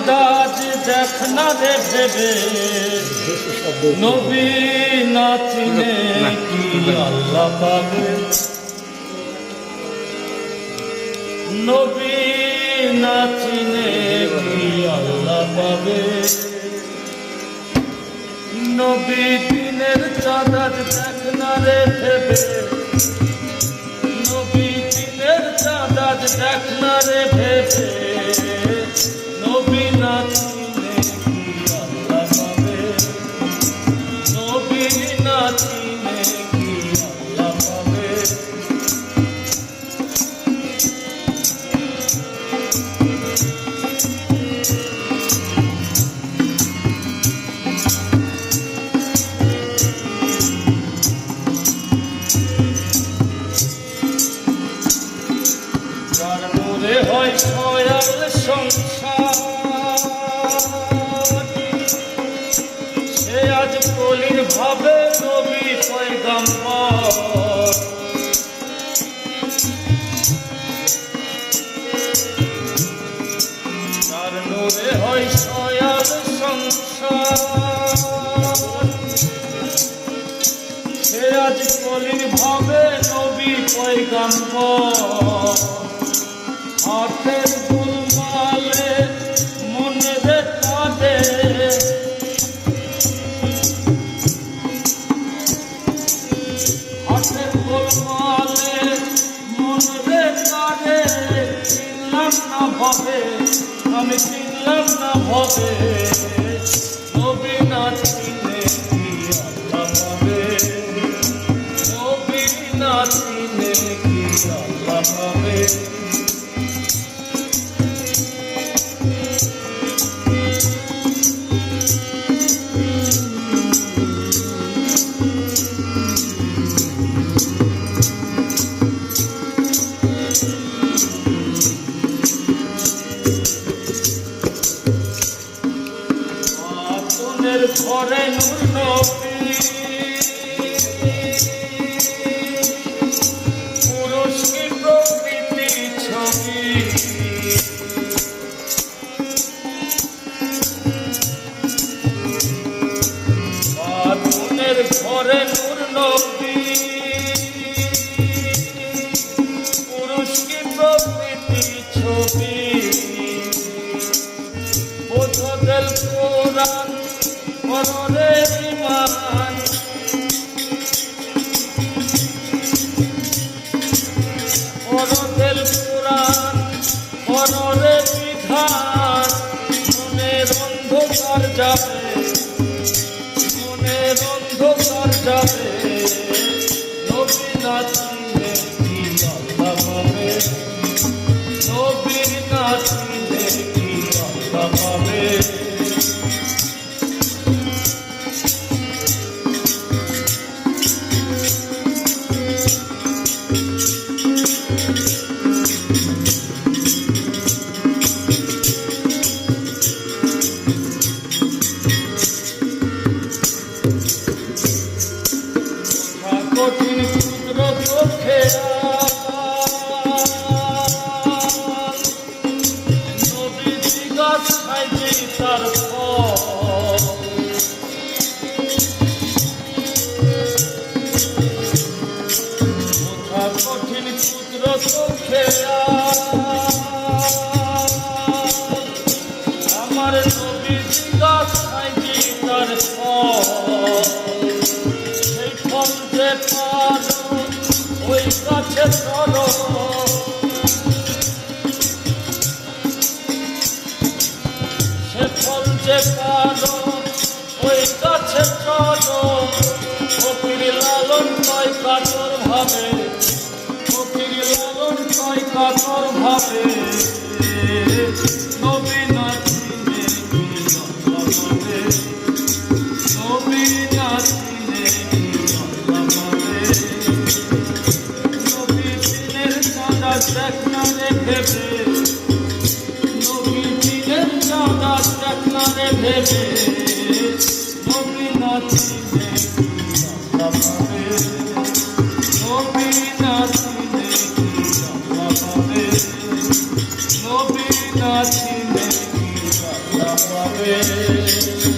দাজ দেখ না রে ভেবে নবী না চিনে কি আল্লাহ পাবে, নবী না চিনে কি আল্লাহ পাবে। নবী দিনের চাঁদ দেখ না রে ভেবে, নবী দিনের চাঁদ দেখ না রে ভেবে নবী না চিনে কি আল্লাহ পাবে, নবী না চিনে কি আল্লাহ পাবে। যার নূরে হয় ছয়াল সংসার, সে আজ কলির ভাবে নবী পয়গম্বর। যার নূরে হয় ছয়াল সংসার, সে আজ কলির ভাবে নবী পয়গম্বর। হাতের গুলমালে মনে রে কাঁদে, হাতের গুলমালে মনে রে কাঁদে। চিনলাম না ভবে, আমি চিনলাম না ভবে নবী না চিনে কি আল্লাহ পাবে, নবী না চিনে কি আল্লাহ পাবে। ঘরে নূর নবী, পুরুষ কি প্রকৃতি ছবি। বাতুনের ঘরে নূর নবী, পুরুষ কি প্রকৃতি ছবি। বোঝদের কোরআন মনরে ইমান, মনদের পুরাণ মনরে বিধান। মনের অন্ধকার যাবে, মনের অন্ধকার যাবে নবী না চিনে কি আল্লাহ পাবে, নবী না চিনে কি আল্লাহ পাবে। কঠিন ক্ষুদ্র চোখে নবী জিজ্ঞাস খাইছি তার কঠিন ক্ষুদ্র চোখে আমার নবী জিজ্ঞাস খাইছি তার যে পারো ওই কাছে চলো, সে ফল যে পারো ওই কাছে চলো। ফকির লালন কয় কাতর ভাবে, ফকির লালন কয় কাতর ভাবে নবী না চিনে কি আল্লাহ পাবে, নবী না চিনে কি দেখ না রে ভেবে, নবী দিনের চাঁদ দেখ না রে ভেবে নবী না চিনে কি আল্লাহ পাবে, নবী না চিনে কি আল্লাহ পাবে, নবী না চিনে কি পাবে